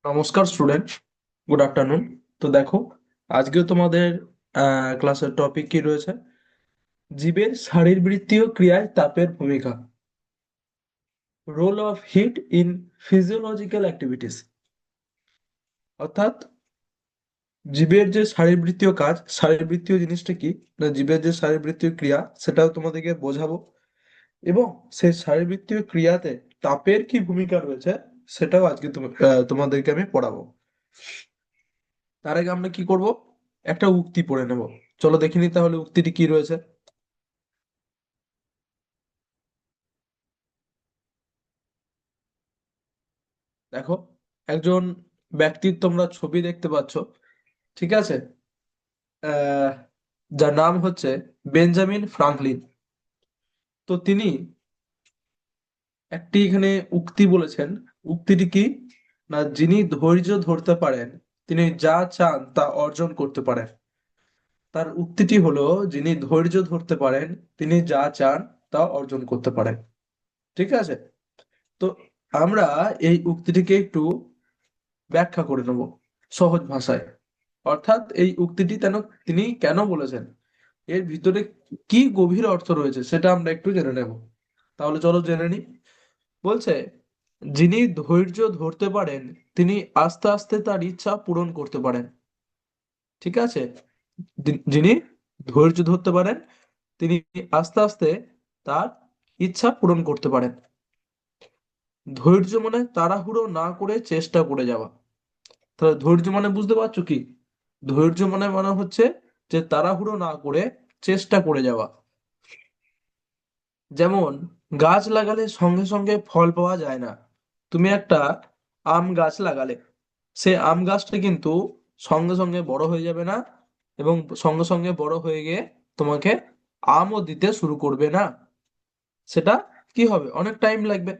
নমস্কার student, good afternoon. তো দেখো, আজকেও তোমাদের ক্লাসের টপিক কি রয়েছে? জীবের শারীরবৃত্তীয় ক্রিয়ায় তাপের ভূমিকা, role of heat in physiological activities. অর্থাৎ জীবের যে শারীরবৃত্তীয় কাজ, শারীরবৃত্তীয় জিনিসটা কি, না জীবের যে শারীরবৃত্তীয় ক্রিয়া সেটাও তোমাদেরকে বোঝাবো। এবং সেই শারীরবৃত্তীয় ক্রিয়াতে তাপের কি ভূমিকা রয়েছে সেটাও আজকে তোমাদেরকে আমি পড়াবো। তার আগে আমরা কি করব, একটা উক্তি পড়ে নেব। চলো দেখে নিই তাহলে উক্তিটি কি রয়েছে। দেখো, একজন ব্যক্তির তোমরা ছবি দেখতে পাচ্ছ, ঠিক আছে? আহ যার নাম হচ্ছে বেঞ্জামিন ফ্রাঙ্কলিন। তো তিনি একটি এখানে উক্তি বলেছেন। উক্তিটি কি, না যিনি ধৈর্য ধরতে পারেন তিনি যা চান তা অর্জন করতে পারেন। তার উক্তিটি হলো, যিনি ধৈর্য ধরতে পারেন তিনি যা চান তা অর্জন করতে পারেন। ঠিক আছে? তো আমরা এই উক্তিটিকে একটু ব্যাখ্যা করে নেব সহজ ভাষায়। অর্থাৎ এই উক্তিটি তিনি কেন বলেছেন, এর ভিতরে কি গভীর অর্থ রয়েছে সেটা আমরা একটু জেনে নেব। তাহলে চলো জেনে নিই। বলছে, যিনি ধৈর্য ধরতে পারেন তিনি আস্তে আস্তে তার ইচ্ছা পূরণ করতে পারেন। ঠিক আছে? যিনি ধৈর্য ধরতে পারেন তিনি আস্তে আস্তে তার ইচ্ছা পূরণ করতে পারেন। ধৈর্য মানে তাড়াহুড়ো না করে চেষ্টা করে যাওয়া। তাহলে ধৈর্য মানে বুঝতে পারছো কি? ধৈর্য মানে মানে হচ্ছে যে তাড়াহুড়ো না করে চেষ্টা করে যাওয়া। যেমন গাছ লাগালে সঙ্গে সঙ্গে ফল পাওয়া যায় না। তুমি একটা আম গাছ লাগালে, সে আম গাছটা কিন্তু সঙ্গে সঙ্গে বড় হয়ে যাবে না, এবং সঙ্গে সঙ্গে বড় হয়ে গিয়ে তোমাকে আমও দিতে শুরু করবে না। সেটা কি হবে, অনেক টাইম লাগবে,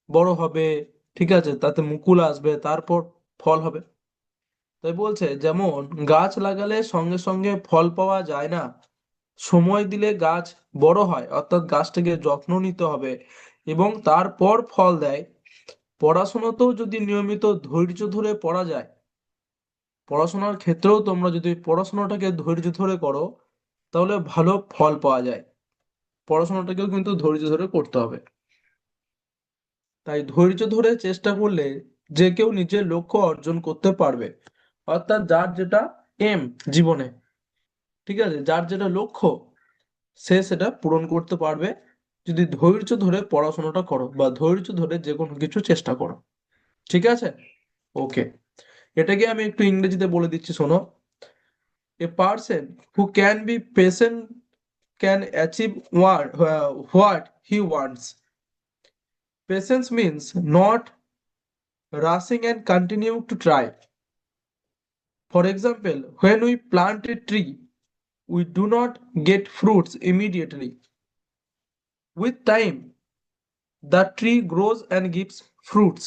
বড় হবে, ঠিক আছে, তাতে মুকুল আসবে, তারপর ফল হবে। তাই বলছে, যেমন গাছ লাগালে সঙ্গে সঙ্গে ফল পাওয়া যায় না, সময় দিলে গাছ বড় হয়, অর্থাৎ গাছটাকে যত্ন নিতে হবে এবং তারপর ফল দেয়। পড়াশোনাতেও যদি নিয়মিত ধৈর্য ধরে পড়া যায়, পড়াশোনার ক্ষেত্রেও তোমরা যদি পড়াশোনাটাকে ধৈর্য ধরে করো তাহলে ভালো ফল পাওয়া যায়। পড়াশোনাটাকেও কিন্তু ধৈর্য ধরে করতে হবে। তাই ধৈর্য ধরে চেষ্টা করলে যে কেউ নিজের লক্ষ্য অর্জন করতে পারবে। অর্থাৎ যার যেটা এম জীবনে, ঠিক আছে, যার যেটা লক্ষ্য সে সেটা পূরণ করতে পারবে যদি ধৈর্য ধরে পড়াশোনাটা করো বা ধৈর্য ধরে যে কোনো কিছু চেষ্টা করো। ঠিক আছে? ওকে, এটাকে আমি একটু ইংরেজিতে বলে দিচ্ছি, শোনো। A person who can be patient can achieve what he wants. Patience means not rushing and continue to try. For example, when we plant a tree, we do not get fruits immediately. With time, the tree grows and gives fruits.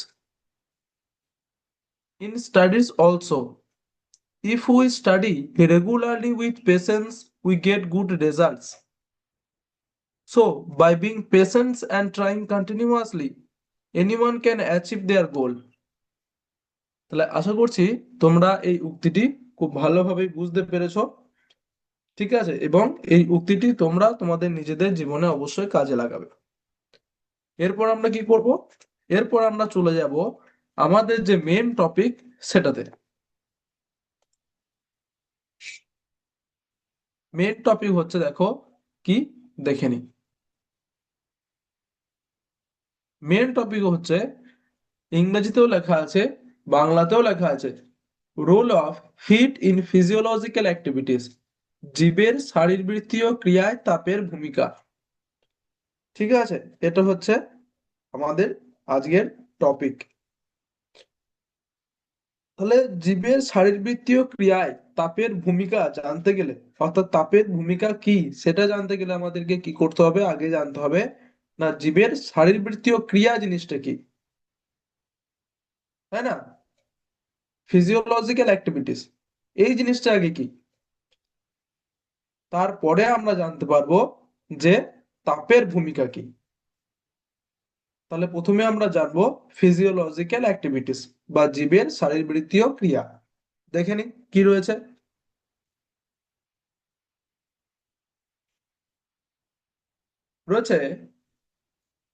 In studies also, if we study regularly with patience, we get good results. So, by being patient and trying continuously, anyone can achieve their goal. তাহলে আশা করছি তোমরা এই উক্তিটি খুব ভালোভাবে বুঝতে পেরেছো। ঠিক আছে? এবং এই উক্তিটি তোমরা তোমাদের নিজেদের জীবনে অবশ্যই কাজে লাগাবে। এরপর আমরা কি করব? এরপর আমরা চলে যাব আমাদের যে মেন টপিক সেটাতে। মেন টপিক হচ্ছে, দেখো কি, দেখে নি। মেন টপিক হচ্ছে, ইংরেজিতেও লেখা আছে, বাংলাতেও লেখা আছে, role of heat in physiological activities. জীবের শারীরবৃত্তীয় ক্রিয়ায় তাপের ভূমিকা। ঠিক আছে? এটা হচ্ছে আমাদের আজকের টপিক। তাহলে জীবের শারীরবৃত্তীয় ক্রিয়ায় তাপের ভূমিকা জানতে গেলে, অর্থাৎ তাপের ভূমিকা কি সেটা জানতে গেলে আমাদেরকে কি করতে হবে, আগে জানতে হবে না জীবের শারীরবৃত্তীয় ক্রিয়া জিনিসটা কি, তাই না? ফিজিওলজিক্যাল অ্যাক্টিভিটিস এই জিনিসটা আগে কি, তারপরে আমরা জানতে পারবো যে তাপের ভূমিকা কি। তাহলে প্রথমে আমরা জানবো ফিজিওলজিক্যাল অ্যাক্টিভিটিস বা জীবের শারীরবৃত্তীয় ক্রিয়া। দেখে নি কি রয়েছে। রয়েছে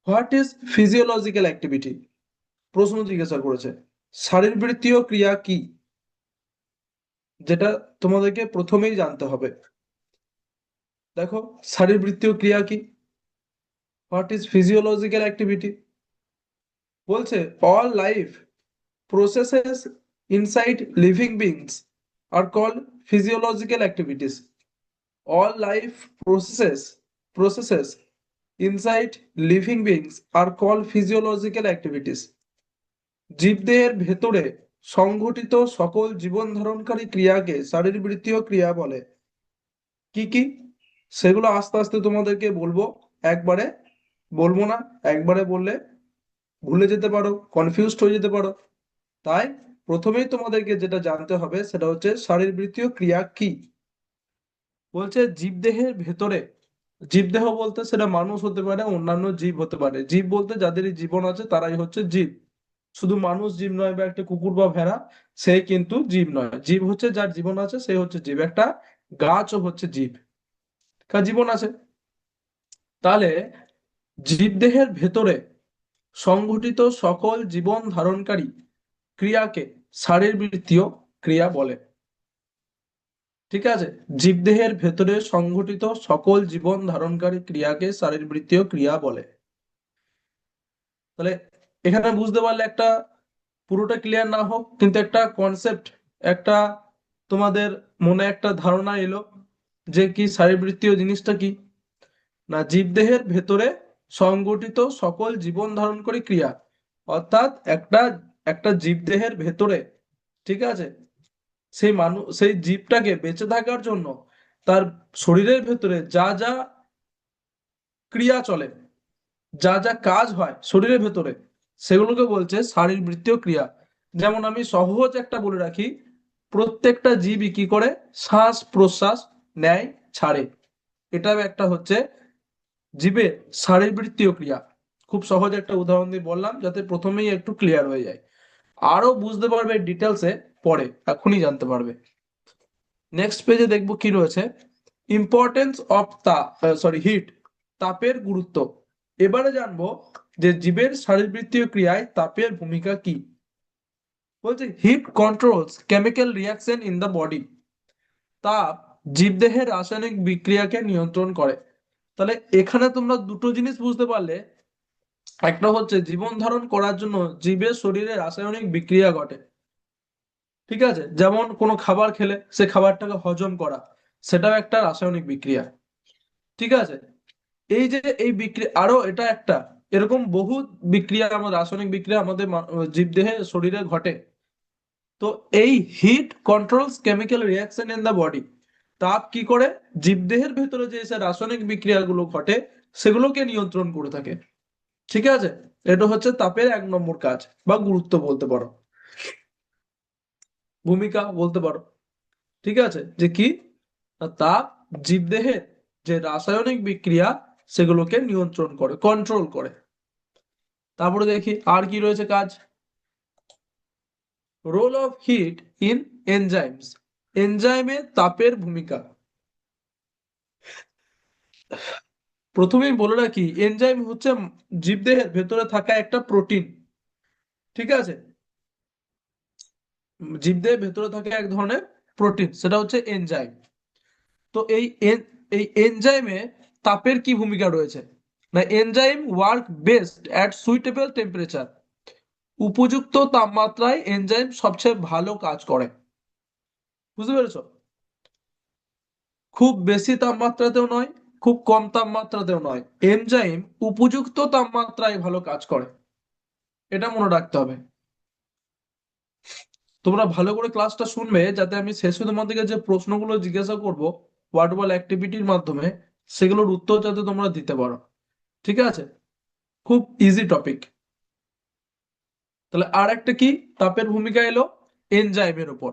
হোয়াট ইজ ফিজিওলজিক্যাল অ্যাক্টিভিটি, প্রশ্ন জিজ্ঞাসা করেছে। শারীরবৃত্তীয় ক্রিয়া কি, যেটা তোমাদেরকে প্রথমেই জানতে হবে। দেখো, শারীরবৃত্তীয় ক্রিয়া কি, হোয়াট ইজ ফিজিওলজিক্যাল অ্যাক্টিভিটি। বলছে all life processes inside living beings are called physiological activities. All life processes inside living beings are called physiological activities. জীবদেহের ভেতরে সংঘটিত সকল জীবন ধারণকারী ক্রিয়াকে শারীরবৃত্তীয় ক্রিয়া বলে। কি কি সেগুলো আস্তে আস্তে তোমাদেরকে বলবো, একবারে বলবো না। একবারে বললে ভুলে যেতে পারো, কনফিউজড হয়ে যেতে পারো। তাই প্রথমেই তোমাদেরকে যেটা জানতে হবে সেটা হচ্ছে শারীরবৃত্তীয় ক্রিয়া কি। বলছে জীবদেহের ভেতরে, জীবদেহ বলতে সেটা মানুষ হতে পারে, অন্যান্য জীব হতে পারে। জীব বলতে যাদেরই জীবন আছে তারাই হচ্ছে জীব। শুধু মানুষ জীব নয়, বা একটা কুকুর বা ভেড়া সে কিন্তু জীব নয়। জীব হচ্ছে যার জীবন আছে সে হচ্ছে জীব। একটা গাছও হচ্ছে জীব, কার জীবন আছে। তাহলে জীবদেহের ভেতরে সংঘটিত সকল জীবন ধারণকারী ক্রিয়াকে শারীরবৃত্তীয় ক্রিয়া বলে। ঠিক আছে, জীবদেহের ভেতরে সংঘটিত সকল জীবন ধারণকারী ক্রিয়াকে শারীরবৃত্তীয় ক্রিয়া বলে। তাহলে এখানে বুঝতে পারলে, একটা পুরোটা ক্লিয়ার না হোক কিন্তু একটা কনসেপ্ট, একটা তোমাদের মনে একটা ধারণা এলো যে কি শারীরবৃত্তীয় জিনিসটা কি। না, জীবদেহের ভেতরে সংঘটিত সকল জীবন ধারণকারী ক্রিয়া, অর্থাৎ একটা একটা জীবদেহের ভেতরে, ঠিক আছে, সেই জীবটাকে বেঁচে থাকার জন্য তার শরীরের ভেতরে যা যা ক্রিয়া চলে, যা যা কাজ হয় শরীরের ভেতরে, সেগুলোকে বলছে শারীরবৃত্তীয় ক্রিয়া। যেমন আমি সহজ একটা বলে রাখি, প্রত্যেকটা জীবই কি করে শ্বাস প্রশ্বাস নেয়, ছাড়ে। এটা একটা হচ্ছে জীবের শারীরবৃত্তীয় ক্রিয়া। খুব সহজ একটা উদাহরণ দিয়ে বললাম যাতে প্রথমেই একটু ক্লিয়ার হয়ে যায়। আরো বুঝতে পারবে ডিটেলসে পরে, এখনই জানতে পারবে। নেক্সট পেজে দেখবো কি রয়েছে, ইম্পর্টেন্স অফ হিট, তাপের গুরুত্ব। এবারে জানবো যে জীবের শারীরবৃত্তীয় ক্রিয়ায় তাপের ভূমিকা কি। বলছে heat controls chemical reaction in the body. তাপ জীবদেহের রাসায়নিক বিক্রিয়াকে নিয়ন্ত্রণ করে। তাহলে এখানে তোমরা দুটো জিনিস বুঝতে পারলে, একটা হচ্ছে জীবন ধারণ করার জন্য জীবের শরীরে রাসায়নিক বিক্রিয়া ঘটে। ঠিক আছে, যেমন কোনো খাবার খেলে সে খাবারটাকে হজম করা, সেটাও একটা রাসায়নিক বিক্রিয়া। ঠিক আছে, এই যে এই বিক্রিয়া, আরো এটা একটা এরকম বহু বিক্রিয়া, আমার রাসায়নিক বিক্রিয়া আমাদের জীবদেহে শরীরে ঘটে। তো এই heat controls chemical reaction in the body. তাপ কি করে জীবদেহের ভেতরে যে সে রাসায়নিক বিক্রিয়াগুলো ঘটে সেগুলোকে নিয়ন্ত্রণ করে থাকে। ঠিক আছে, এটা হচ্ছে তাপের 1 নম্বর কাজ বা গুরুত্ব বলতে পারো, ভূমিকা বলতে পারো। ঠিক আছে, যে কি, না, তাপ জীবদেহের যে রাসায়নিক বিক্রিয়া সেগুলোকে নিয়ন্ত্রণ করে, কন্ট্রোল করে। তারপরে দেখি আর কি রয়েছে কাজ। Role of heat in enzymes, এনজাইমে তাপের ভূমিকা। প্রথমেই বলে রাখি, এনজাইম হচ্ছে জীবদেহের ভেতরে থাকা একটা প্রোটিন। ঠিক আছে, জীবদেহের ভেতরে থাকা এক ধরনের প্রোটিন, সেটা হচ্ছে এনজাইম। তো এই এনজাইমে তাপের কি ভূমিকা রয়েছে, না enzyme work best at suitable temperature. উপযুক্ত তাপমাত্রায় এনজাইম সবচেয়ে ভালো কাজ করে। বুঝতে পেরেছো, খুব বেশি তাপমাত্রাতেও নয়, খুব কম তাপমাত্রাতেও নয়, এনজাইম উপযুক্ত তাপমাত্রায় ভালো কাজ করে। এটা মনে রাখতে হবে। তোমরা ভালো করে ক্লাসটা শুনবে যাতে আমি শেষে তোমাদেরকে যে প্রশ্নগুলো জিজ্ঞাসা করব ওয়ার্ড বল অ্যাক্টিভিটির মাধ্যমে, সেগুলোর উত্তর যাতে তোমরা দিতে পারো। ঠিক আছে, খুব ইজি টপিক। তাহলে আর একটা কি তাপের ভূমিকা এলো এনজাইমের উপর।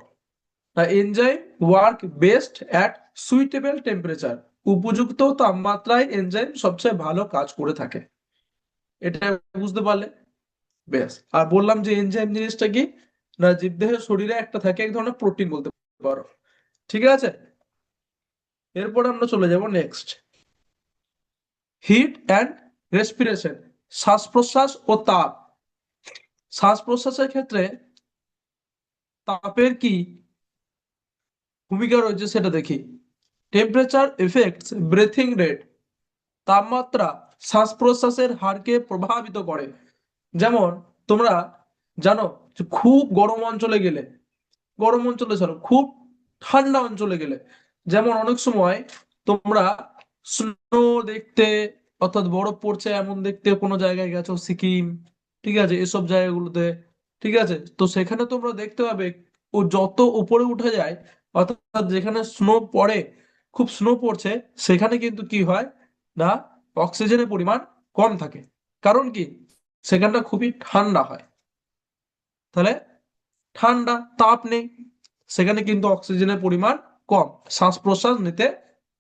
Enzyme work best at suitable temperature. উপযুক্ত তাপমাত্রায় এনজাইম সবচেয়ে ভালো কাজ করে থাকে। এটা বুঝতে পারলে? বেশ। আর বললাম যে এনজাইম জিনিসটা কি, না জীবদেহের শরীরে একটা থাকে এক ধরনের প্রোটিন বলতে পারো। ঠিক আছে, এরপর আমরা চলে যাব নেক্সট, হিট অ্যান্ড রেসপিরেশন, শ্বাস প্রশ্বাস ও তাপ। শ্বাস প্রশ্বাসের ক্ষেত্রে তাপের কি ভূমিকা রয়েছে সেটা দেখি। টেম্পারেচার এফেক্টস ব্রেথিং রেট, তাপমাত্রা শ্বাস প্রশ্বাসের হারকে প্রভাবিত করে। যেমন তোমরা জানো যে খুব গরম অঞ্চলে গেলে, গরম অঞ্চলে ছাড়ো, খুব ঠান্ডা অঞ্চলে গেলে, যেমন অনেক সময় তোমরা স্নো দেখতে, অর্থাৎ বরফ পড়ছে এমন দেখতে কোনো জায়গায় গেছো, সিকিম, ঠিক আছে, এসব জায়গাগুলোতে, ঠিক আছে, তো সেখানে তোমরা দেখতে পাবে ও যত উপরে উঠে যায়, অর্থাৎ যেখানে স্নো পড়ে, খুব স্নো পড়ছে, সেখানে কিন্তু কি হয় না, অক্সিজেনের পরিমাণ কম থাকে। কারণ কি, সেখানটা খুবই ঠান্ডা হয়। তাহলে ঠান্ডা, তাপ নেই, সেখানে কিন্তু অক্সিজেনের পরিমাণ কম, শ্বাস প্রশ্বাস নিতে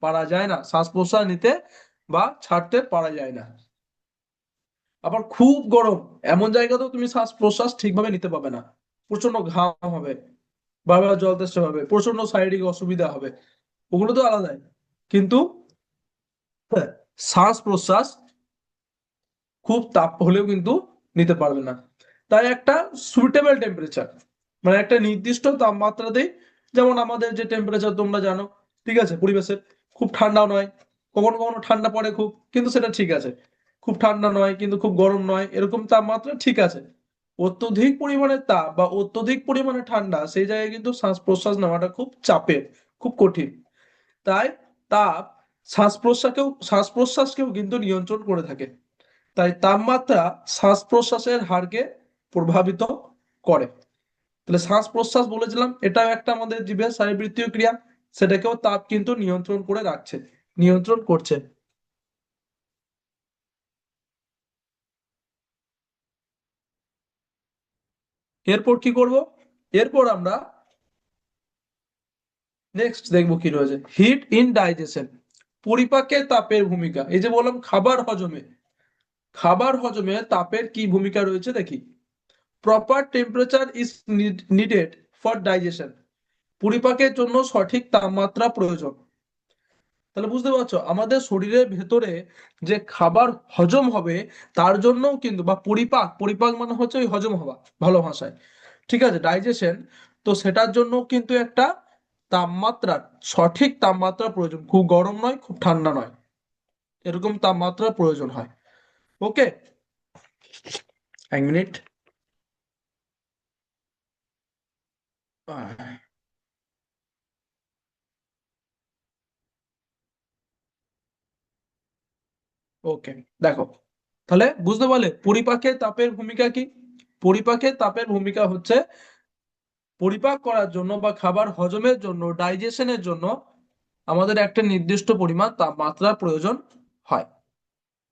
পারা যায় না, শ্বাস প্রশ্বাস নিতে বা ছাড়তে পারা যায় না। আবার খুব গরম এমন জায়গাতেও তুমি শ্বাস প্রশ্বাস ঠিকভাবে নিতে পাবে না, প্রচন্ড ঘাম হবে, বারবার জল তেষ্টা হবে, প্রচন্ড শারীরিক অসুবিধা হবে, ওগুলো তো আলাদাই। কিন্তু হ্যাঁ, শ্বাস প্রশ্বাস খুব তাপ হলেও কিন্তু নিতে পারবে না। তাই একটা সুইটেবল টেম্পারেচার, মানে একটা নির্দিষ্ট তাপমাত্রাতেই, যেমন আমাদের যে টেম্পারেচার তোমরা জানো, ঠিক আছে, পরিবেশের, খুব ঠান্ডাও নয়, কখনো কখনো ঠান্ডা পড়ে খুব, কিন্তু সেটা ঠিক আছে, খুব ঠান্ডা নয় কিন্তু খুব গরম নয়, এরকম তাপমাত্রা ঠিক আছে। অত্যধিক পরিমাণে তাপ বা অত্যধিক পরিমাণে ঠান্ডা, সেই জায়গায় কিন্তু শ্বাস প্রশ্বাস নেওয়াটা খুব চাপের, খুব কঠিন। তাই তাপ শ্বাস প্রশ্বাসকেও কিন্তু নিয়ন্ত্রণ করে থাকে। তাই তাপমাত্রা শ্বাস প্রশ্বাসের হারকে প্রভাবিত করে। তাহলে শ্বাস প্রশ্বাস বলেছিলাম, এটাও একটা আমাদের জীবের শারীরবৃত্তীয় ক্রিয়া, সেটাকেও তাপ কিন্তু নিয়ন্ত্রণ করে রাখছে, নিয়ন্ত্রণ করছে। এরপর কি করব, এরপর আমরা নেক্সট দেখবো কি রয়েছে, হিট ইন ডাইজেশন, পরিপাকে তাপের ভূমিকা। এই যে বললাম খাবার হজমে, খাবার হজমে তাপের কি ভূমিকা রয়েছে দেখি। Proper temperature is needed for digestion, পরিপাকের জন্য সঠিক তাপমাত্রা প্রয়োজন। তাহলে বুঝতে পারছো আমাদের শরীরের ভেতরে যে খাবার হজম হবে, তার জন্যও কিন্তু, বা পরিপাক, পরিপাক মানে হচ্ছে ওই হজম হওয়া ভালো ভাষায়, ঠিক আছে, ডাইজেশন, তো সেটার জন্য কিন্তু একটা তাপমাত্রার, সঠিক তাপমাত্রা প্রয়োজন, খুব গরম নয় খুব ঠান্ডা নয়, এরকম তাপমাত্রার প্রয়োজন হয়। ওকে, এক মিনিট। ওকে, দেখো, তাহলে বুঝতে পারলে পরিপাকে তাপের ভূমিকা কি। পরিপাকে তাপের ভূমিকা হচ্ছে পরিপাক করার জন্য বা খাবার হজমের জন্য, ডাইজেশনের জন্য আমাদের একটা নির্দিষ্ট পরিমাণ তাপমাত্রার প্রয়োজন হয়।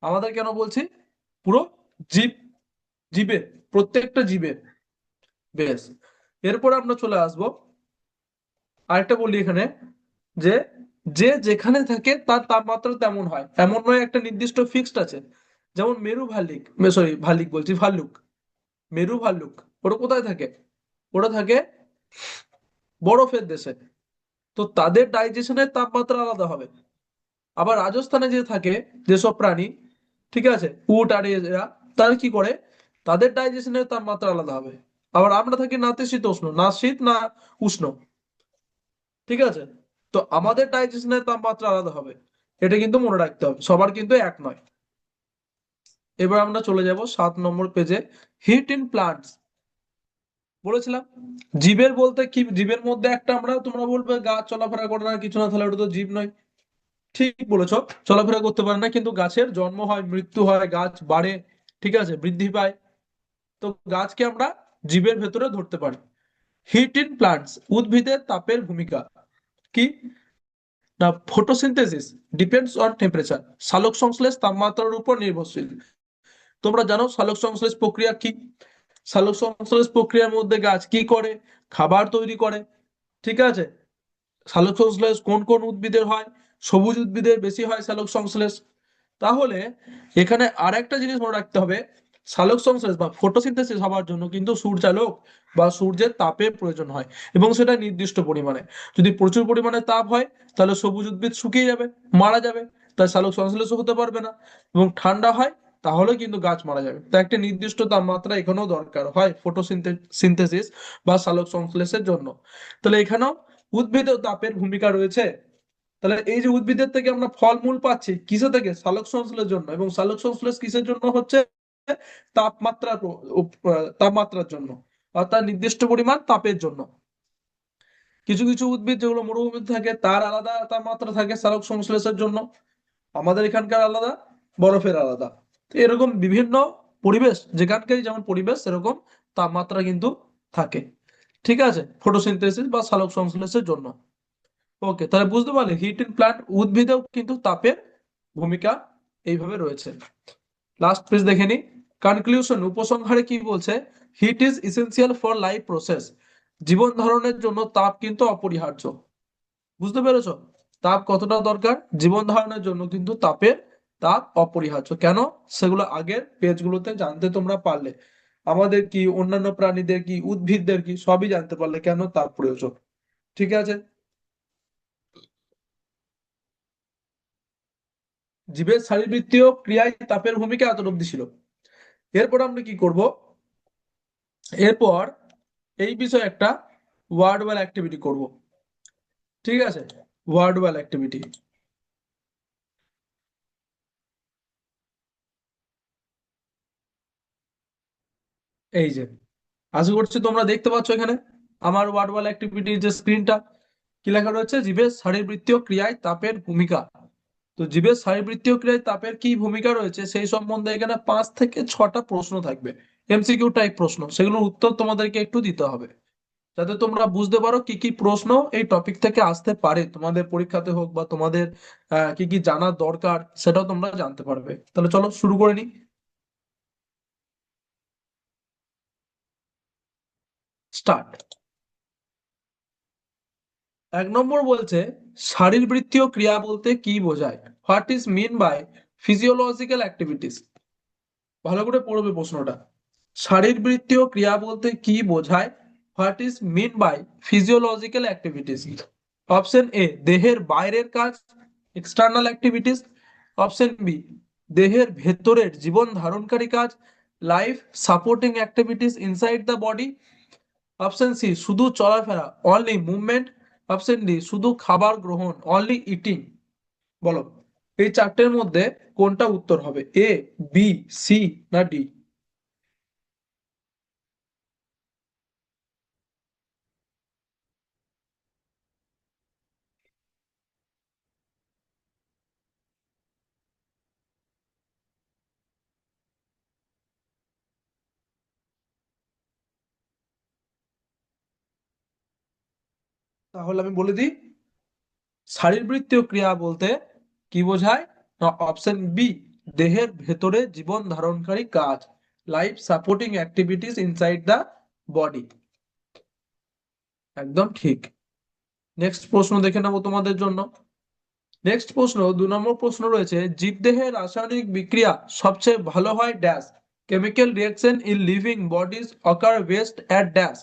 আমাদের কেন বলছি, পুরো জীব, জীবের, প্রত্যেকটা জীবের। বেশ, এরপর আমরা চলে আসব, আরেকটা বলি এখানে, যে যে যেখানে থাকে তার তাপমাত্রা তেমন হয় এমন নয়, একটা নির্দিষ্ট ফিক্সড আছে। যেমন মেরু ভাল্লিক, সরি ভাল্লিক বলছি, ভাল্লুক, মেরু ভাল্লুক, ওরা কোথায় থাকে, ওরা থাকে বরফের দেশে, তো তাদের ডাইজেশনের তাপমাত্রা আলাদা হবে। আবার রাজস্থানে যে থাকে যেসব প্রাণী, ঠিক আছে, উট আর এরা, তারা কি করে, তাদের ডাইজেশনের তাপমাত্রা আলাদা হবে। আবার আমরা থাকি নাতিশীতোষ্ণ, না শীত না উষ্ণ, ঠিক আছে, তো আমাদের ডাইজেশনের তাপমাত্রা আলাদা হবে, এটা কিন্তু মনে রাখতে হবে, সবার কিন্তু এক নয়। এবার আমরা চলে যাব 7 নম্বর পেজে, হিট ইন প্লান্টস। বলেছিলাম জীবের বলতে কি, জীবের মধ্যে একটা, আমরা, তোমরা বলবে গাছ চলাফেরা করে না কিছু না, তাহলে ওটা তো জীব নয়। ঠিক বলেছো, চলাফেরা করতে পারে না, কিন্তু গাছের জন্ম হয়, মৃত্যু হয়, গাছ বাড়ে, ঠিক আছে, বৃদ্ধি পায়, তো গাছকে আমরা জীবের ভেতরে ধরতে পারি। হিট ইন প্লান্টস, উদ্ভিদের তাপের ভূমিকা কি, না ফটোসিনথেসিস ডিপেন্ডস অন টেম্পারেচার, সালোক সংশ্লেষ তাপমাত্রার উপর নির্ভরশীল। তোমরা জানো সালোক সংশ্লেষ প্রক্রিয়া কি, সালোক সংশ্লেষ প্রক্রিয়ার মধ্যে গাছ কি করে, খাবার তৈরি করে, ঠিক আছে, সালোক সংশ্লেষ কোন কোন উদ্ভিদের হয়, সবুজ উদ্ভিদের বেশি হয় সালোক সংশ্লেষ, তাহলে এখানে আর একটা জিনিস মনে রাখতে হবে, সালোক সংশ্লেষ বা ফটোসিনথেসিস হওয়ার জন্য কিন্তু সূর্যালোক বা সূর্যের তাপের প্রয়োজন হয়, এবং সেটা নির্দিষ্ট পরিমাণে। যদি প্রচুর পরিমাণে তাপ হয় তাহলে সবুজ উদ্ভিদ শুকিয়ে যাবে, মারা যাবে, তাই সালোক সংশ্লেষও হতে পারবে না। এবং ঠান্ডা হয় তাহলে কিন্তু গাছ মারা যাবে। তাই একটা নির্দিষ্ট তাপমাত্রা এখানেও দরকার হয় ফটোসিনথেসিস বা সালোক সংশ্লেষের জন্য। তাহলে এখানেও উদ্ভিদেও তাপের ভূমিকা রয়েছে। তাহলে এই যে উদ্ভিদের থেকে আমরা ফলমূল পাচ্ছি কিসে থেকে, সালোক সংশ্লেষের জন্য। এবং সালোক সংশ্লেষ কিসের জন্য হচ্ছে, তাপমাত্রার জন্য, অর্থাৎ নির্দিষ্ট পরিমাণ তাপের জন্য। কিছু কিছু উদ্ভিদ যেগুলো মরুভূমিতে থাকে তার আলাদা তাপমাত্রা থাকে সালোক সংশ্লেষের জন্য, আমাদের এখানকার আলাদা, বরফের আলাদা। তো এরকম বিভিন্ন পরিবেশ, যেখানকার যেমন পরিবেশ সেরকম তাপমাত্রা কিন্তু থাকে। ঠিক আছে, ফটোসিনথেসিস বা সালোক সংশ্লেষের জন্য। ওকে, তাহলে বুঝতে পারলে হিট ইন প্ল্যান্ট, উদ্ভিদেও কিন্তু তাপের ভূমিকা এইভাবে রয়েছে। লাস্ট পেজ দেখে নি। কনক্লিউশন, উপসংহারে কি বলছে, heat is essential for life process, জীবন ধারণের জন্য তাপ কিন্তু অপরিহার্য। বুঝতে পেরেছো তাপ কতটা দরকার, জীবন ধারণের জন্য কিন্তু তাপ অপরিহার্য। কেন, সেগুলো আগের পেজগুলোতে জানতে তোমরা পারলে। আমাদের কি, অন্যান্য প্রাণীদের কি, উদ্ভিদদের কি, সবই জানতে পারলে কেন তাপ প্রয়োজন। ঠিক আছে, জীবের শারীরবৃত্তীয় ক্রিয়ায় তাপের ভূমিকা এত অব্দি ছিল। এরপর আমরা কি করব, এরপর এই বিষয়ে একটা ওয়ার্ড ওয়াল অ্যাক্টিভিটি করব। ঠিক আছে, ওয়ার্ড ওয়াল অ্যাক্টিভিটি। এই যে, আশা করছি তোমরা দেখতে পাচ্ছ এখানে আমার ওয়ার্ড ওয়াল অ্যাক্টিভিটির যে স্ক্রিনটা, কি লেখা রয়েছে, জীবের শারীরবৃত্তীয় ক্রিয়ায় তাপের ভূমিকা। তো জীবের শারীরবৃত্তীয় ক্রিয়ায় তাপের কি ভূমিকা রয়েছে সেই সম্বন্ধে এখানে 5 থেকে 6টা প্রশ্ন থাকবে, এমসিকিউ টাইপ প্রশ্ন। সেগুলোর উত্তর তোমাদেরকে একটু দিতে হবে, যাতে তোমরা বুঝতে পারো কি কি প্রশ্ন এই টপিক থেকে আসতে পারে তোমাদের পরীক্ষাতে হোক, বা তোমাদের কি কি জানার দরকার সেটাও তোমরা জানতে পারবে। তাহলে চলো শুরু করে নি। স্টার্ট। 1 নম্বর বলছে, শারীরবৃত্তীয় ক্রিয়া বলতে কি বোঝায়, what is mean by physiological activities. ভালো করে পড়বে প্রশ্নটা। শারীরবৃত্তীয় ক্রিয়া বলতে কি বোঝায়, what is mean by physiological activities. Option A, দেহের বাইরের কাজ, এক্সটার্নাল অ্যাক্টিভিটিস। অপশন বি, দেহের ভেতরের জীবন ধারণকারী কাজ, life supporting activities inside the body. Option C, শুধু চলাফেরা, অনলি মুভমেন্ট। অপশন ডি, শুধু খাবার গ্রহণ, অনলি ইটিং। বলো, এই চারটের মধ্যে কোনটা উত্তর হবে, এ, বি, সি না ডি। তাহলে আমি বলে দিই, শারীরবৃত্তীয় ক্রিয়া বলতে কি বোঝায়, না অপশন বি, দেহের ভেতরে জীবন ধারণকারী কাজ, life supporting activities inside the body. একদম ঠিক। নেক্সট প্রশ্ন দেখে নেবো তোমাদের জন্য। নেক্সট প্রশ্ন, 2 নম্বর প্রশ্ন রয়েছে, জীবদেহের রাসায়নিক বিক্রিয়া সবচেয়ে ভালো হয় dash, chemical reaction in living bodies ochre best at dash.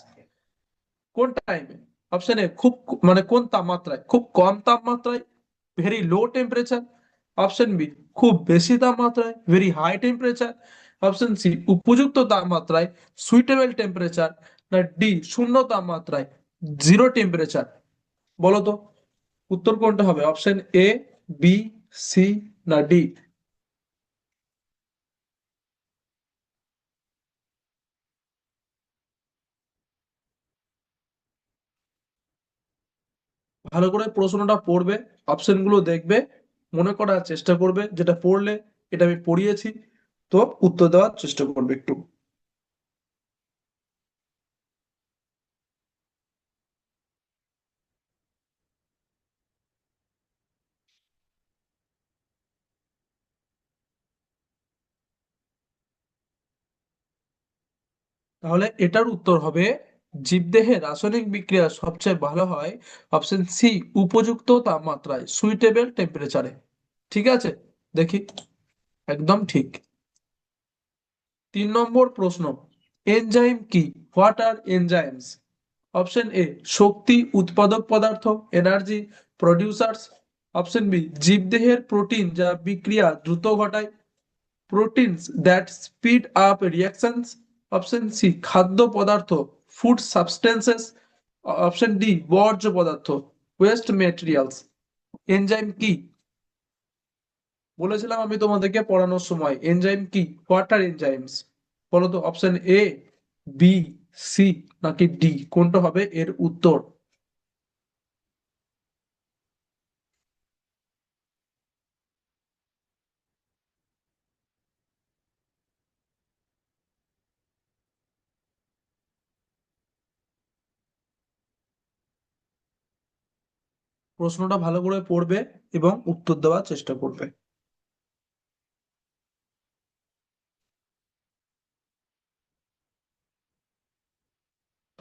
কোন টাইমে, অপশন এ, খুব মানে কোন তাপমাত্রায়, খুব কম তাপমাত্রায়, very low temperature. Option B, খুব বেশি তাপমাত্রায়, very high temperature. Option C, উপযুক্ত তাপমাত্রায়, সুইটেবল টেম্পারেচার। না ডি, শূন্য তাপমাত্রায়, জিরো টেম্পারেচার। বলো তো উত্তর কোনটা হবে, অপশন এ, বি, সি না ডি। ভালো করে প্রশ্নটা পড়বে, অপশন গুলো দেখবে, মনে করার চেষ্টা করবে, যেটা পড়লে এটা আমি পড়িয়েছি, তো উত্তর দেওয়ার চেষ্টা করবে একটু। তাহলে এটার উত্তর হবে, জীবদেহে রাসায়নিক বিক্রিয়া সবচেয়ে ভালো হয় অপশন সি, উপযুক্ত তাপমাত্রায়, সুইটেবল টেম্পারেচারে। ঠিক আছে, দেখি। একদম ঠিক। 3 নম্বর প্রশ্ন, এনজাইম কি? What are enzymes? Option A, শক্তি উৎপাদক পদার্থ, এনার্জি প্রডিউসার্স। অপশন বি, জীবদেহের প্রোটিন যা বিক্রিয়া দ্রুত ঘটায়, proteins that speed up reactions. Option C, খাদ্য পদার্থ, ফুড সাবস্টেন্সেস। অপশন ডি, বর্জ্য পদার্থ, ওয়েস্ট ম্যাটেরিয়ালস। এনজাইম কি? বলেছিলাম আমি তোমাদেরকে পড়ানোর সময়, এনজাইম কি? What are enzymes? বলো তো, অপশন এ, বি, সি নাকি ডি, কোনটা হবে এর উত্তর? প্রশ্নটা ভালো করে পড়বে এবং উত্তর দেওয়ার চেষ্টা করবে।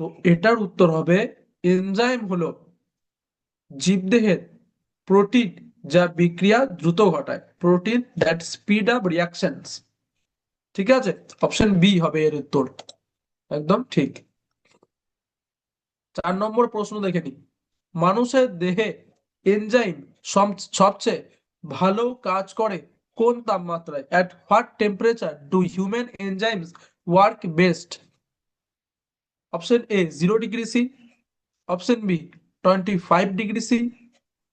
তো এটার উত্তর হবে, এনজাইম হলো জীবদেহের প্রোটিন যা বিক্রিয়া দ্রুত ঘটায়, protein that speed up reactions. ঠিক আছে, অপশন বি হবে এর উত্তর। একদম ঠিক। 4 নম্বর প্রশ্ন দেখে নিই। মানুষের দেহে এনজাইম সবচেয়ে ভালো কাজ করে কোন তাপমাত্রায়? At what temperature do human enzymes work best? Option A, 0 degree C. Option B, 25 degree C.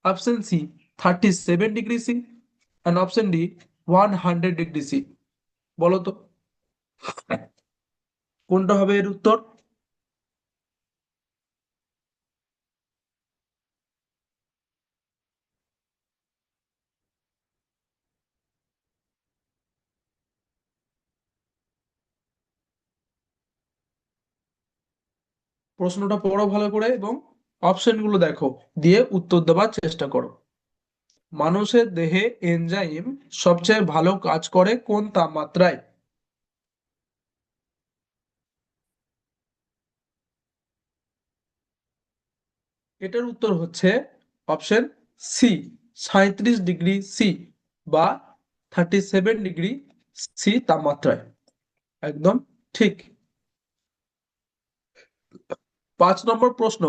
Option C, 37 degree C. And option D, 100 degree C. বলো তো, কোনটা হবে এর উত্তর? প্রশ্নটা পড়ো ভালো করে এবং অপশনগুলো দেখো, দিয়ে উত্তর দেওয়ার চেষ্টা করো। মানুষের দেহে এনজাইম সবচেয়ে ভালো কাজ করে কোন তাপমাত্রায়? এটার উত্তর হচ্ছে অপশন সি, 37 ডিগ্রি সি বা 37 ডিগ্রি সি তাপমাত্রায়। একদম ঠিক। 5 নম্বর প্রশ্ন,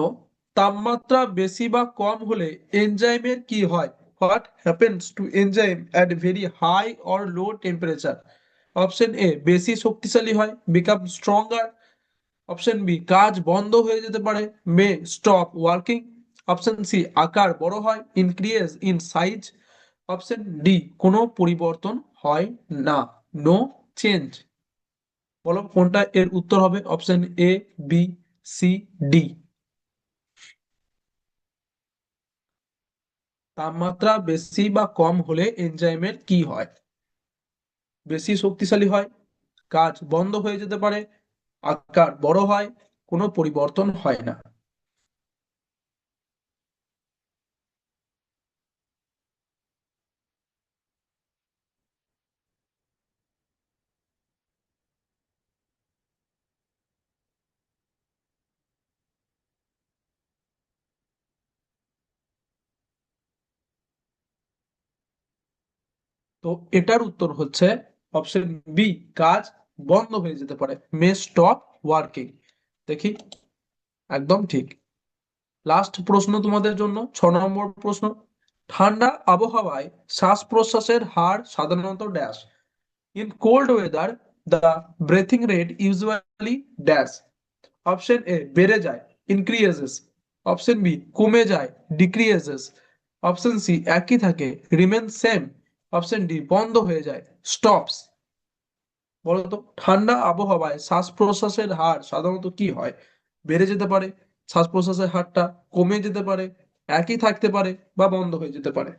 তাপমাত্রা বেশি বা কম হলে এনজাইমের কি হয়? What happens to enzyme at very high or low temperature? Option A, বেশি শক্তিশালী হয়, বিকাম স্ট্রঙ্গার। অপশন বি, কাজ বন্ধ হয়ে যেতে পারে, মে স্টপ ওয়ার্কিং। অপশন সি, আকার বড় হয়, increase in size. Option D, কোনো পরিবর্তন হয় না, নো চেঞ্জ। বলো কোনটা এর উত্তর হবে? Option A, B, C, D. তাপমাত্রা বেশি বা কম হলে এনজাইমের কি হয়? বেশি শক্তিশালী হয়, কাজ বন্ধ হয়ে যেতে পারে, আকার বড় হয়, কোনো পরিবর্তন হয় না। তো এটার উত্তর হচ্ছে অপশন বি, কাজ বন্ধ হয়ে যেতে পারে, মে স্টপ ওয়ার্কিং। দেখি, একদম ঠিক। লাস্ট প্রশ্ন তোমাদের জন্য, 6 নম্বর প্রশ্ন, ঠান্ডা আবহাওয়ায় শ্বাস প্রশ্বাসের হার সাধারণত dash? In cold whether the breathing rate usually dash. Option A, বেড়ে যায়, ইনক্রিজেস। অপশন বি, কমে যায়, ডিক্রিজেস। অপশন সি, একই থাকে, রিমেন সেম। অপশন ডি, বন্ধ হয়ে যায়, স্টপস। বলতো, ঠান্ডা আবহাওয়ায় শ্বাস প্রশ্বাসের হার সাধারণত কি হয়? বেড়ে যেতে পারে, শ্বাস প্রশ্বাসের হারটা কমে যেতে পারে, একই থাকতে পারে, বা বন্ধ হয়ে যেতে পারে।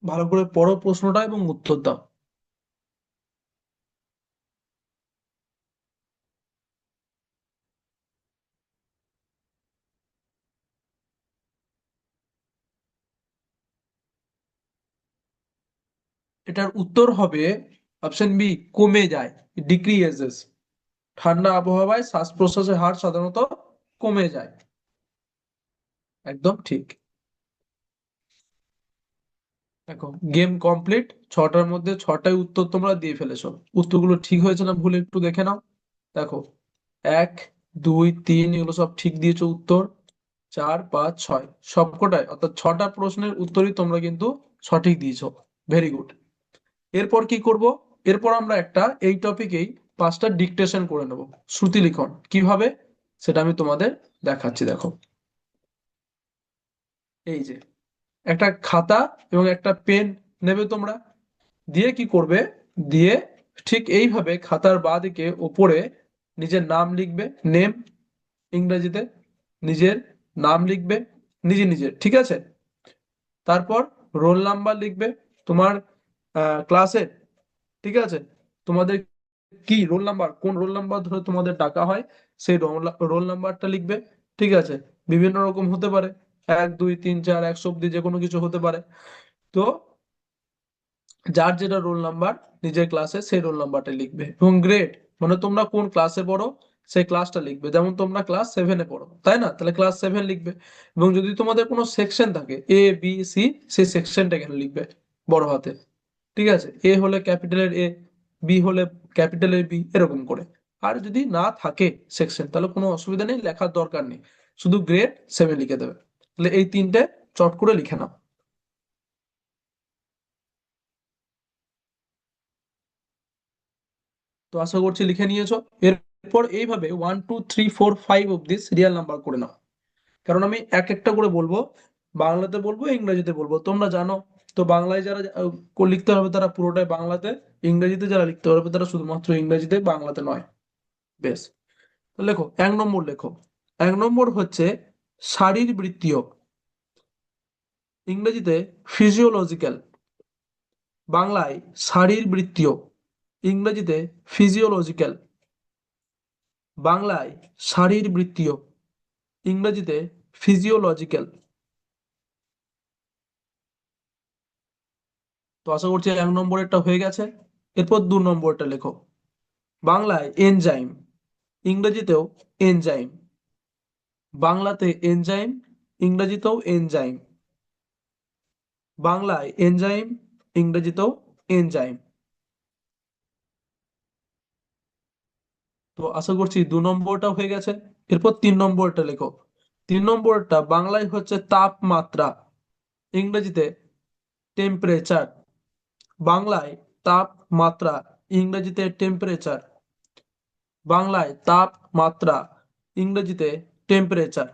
ভালো করে পড়ো প্রশ্নটা এবং উত্তর দাও। এটার উত্তর হবে অপশন বি, কমে যায়, ডিক্রিজেস। ঠান্ডা আবহাওয়ায় শ্বাস প্রশ্বাসের হার সাধারণত কমে যায়। একদম ঠিক। দেখো, গেম কমপ্লিট। ছটার মধ্যে ছটাই উত্তর তোমরা দিয়ে ফেলেছো। উত্তরগুলো ঠিক হয়েছে না ভুল একটু দেখে নাও। দেখো, 1, 2, 3 এগুলো সব ঠিক দিয়েছো উত্তর। 4, 5, 6 সবকটাই, অর্থাৎ ছটা প্রশ্নের উত্তরই তোমরা কিন্তু সঠিক দিয়েছো। Very good. এরপর কি করব? এরপর আমরা একটা এই টপিকেই 5টা ডিকটেশন করে নেব, শ্রুতি লিখন কিভাবে, সেটা আমি তোমাদের দেখাচ্ছি। দেখো, এই যে একটা খাতা এবং একটা পেন নেবে তোমরা, দিয়ে কি করবে, দিয়ে ঠিক এইভাবে খাতার বাঁদিকে ওপরে নিজের নাম লিখবে, নেম ইংরেজিতে, নিজের নাম লিখবে, নিজে নিজের, ঠিক আছে। তারপর রোল নাম্বার লিখবে তোমার ক্লাসের, ঠিক আছে। তোমাদের কি রোল নাম্বার, কোন রোল নাম্বার ধরে তোমাদের ডাকা হয়, সেই রোল নাম্বারটা লিখবে, ঠিক আছে। বিভিন্ন রকম হতে পারে, 1, 2, 3, 4 100 অব্দি যে কোনো কিছু হতে পারে। তো যার যেটা রোল নাম্বার নিজের ক্লাসে, সেই রোল নাম্বারটা লিখবে। এবং গ্রেড, মানে তোমরা কোন ক্লাসে পড়ো সেই ক্লাসটা লিখবে। যেমন তোমরা ক্লাস 7-এ পড়ো, তাই না, তাহলে ক্লাস 7 লিখবে। এবং যদি তোমাদের কোনো সেকশন থাকে A, B, C, সেই সেকশনটা এখানে লিখবে বড় হাতে, ঠিক আছে। এ হলে ক্যাপিটালের এ, বি হলে ক্যাপিটালের বি, এরকম করে। আর যদি না থাকে সেকশন, তাহলে কোনো অসুবিধা নেই, লেখার দরকার নেই, শুধু গ্রেড 7 লিখে দেবে। তাহলে এই তিনটে চট করে লিখে নাও। তো আশা করছি লিখে নিয়েছো। এরপর এইভাবে 1, 2, 3, 4, 5 অব্দি সিরিয়াল নাম্বার করে নাও। কারণ আমি এক একটা করে বলবো, বাংলাতে বলবো ইংরেজিতে বলবো, তোমরা জানো। তো বাংলায় যারা লিখতে হবে তারা পুরোটাই বাংলাতে, ইংরেজিতে যারা লিখতে পারবে তারা শুধুমাত্র ইংরেজিতে, বাংলাতে নয়। বেশ, তো লেখো 1 নম্বর, লেখো 1 নম্বর হচ্ছে শারীরবৃত্তীয়, ইংরেজিতে ফিজিওলজিক্যাল। বাংলায় শারীরবৃত্তীয়, ইংরেজিতে ফিজিওলজিক্যাল। বাংলায় শারীরবৃত্তীয়, ইংরেজিতে ফিজিওলজিক্যাল। তো আশা করছি 1 নম্বরেরটা হয়ে গেছে। এরপর 2 নম্বরটা লেখো। বাংলায় এনজাইম, ইংরেজিতেও এনজাইম। বাংলাতে এনজাইম, ইংরেজিতেও এনজাইম। বাংলায় এনজাইম, ইংরেজিতেও এনজাইম। তো আশা করছি 2 নম্বরটা হয়ে গেছে। এরপর 3 নম্বরটা লেখো। 3 নম্বরটা বাংলায় হচ্ছে তাপমাত্রা, ইংরেজিতে টেম্পারেচার। বাংলায় তাপমাত্রা, ইংরেজিতে টেম্পারেচার। বাংলায় তাপমাত্রা, ইংরেজিতে টেম্পারেচার।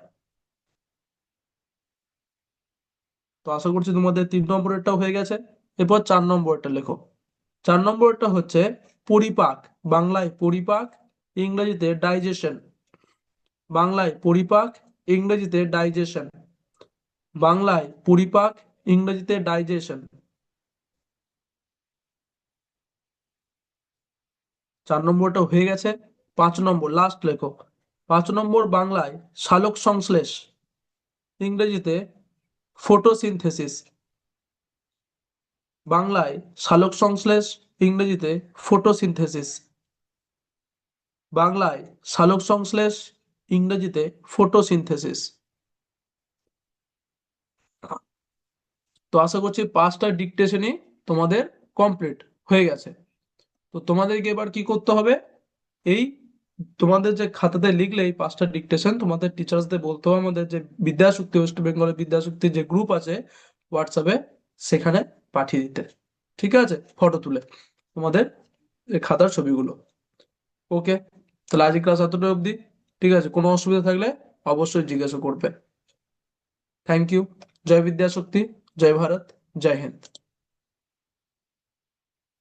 তো আশা করছি তোমাদের 3 নম্বরেরটাও হয়ে গেছে। এরপর 4 নম্বরটা লেখো। 4 নম্বরটা হচ্ছে পরিপাক, বাংলায় পরিপাক, ইংরেজিতে ডাইজেশন। বাংলায় পরিপাক, ইংরেজিতে ডাইজেশন। বাংলায় পরিপাক, ইংরেজিতে ডাইজেশন। 4 নম্বরটা হয়ে গেছে। 5 নম্বর লাস্ট লেখো। 5 নম্বর বাংলায় সালোক সংশ্লেষ, ইংরেজিতে ফটোসিনথেসিস। বাংলায় সালোক সংশ্লেষ, ইংরেজিতে ফটোসিনথেসিস। বাংলায় সালোক সংশ্লেষ, ইংরেজিতে ফটোসিনথেসিস। তো আশা করছি 5টা ডিকটেশনই তোমাদের কমপ্লিট হয়ে গেছে। তো তোমাদেরকে এবার কি করতে হবে, এই তোমাদের যে খাতাতে লিখলে এই 5টা ডিকটেশন, তোমাদের টিচার্সদের বলতে হবে আমাদের যে বিদ্যাশক্তি, ওয়েস্ট বেঙ্গলের বিদ্যাশক্তির যে গ্রুপ আছে হোয়াটসঅ্যাপে, সেখানে পাঠিয়ে দিতে, ঠিক আছে, ফটো তুলে তোমাদের এই খাতার ছবিগুলো। ওকে, তাহলে আজকে ক্লাস এতটা অবধি। ঠিক আছে, কোনো অসুবিধা থাকলে অবশ্যই জিজ্ঞাসা করবে। Thank you. জয় বিদ্যাশক্তি, জয় ভারত, জয় হিন্দ।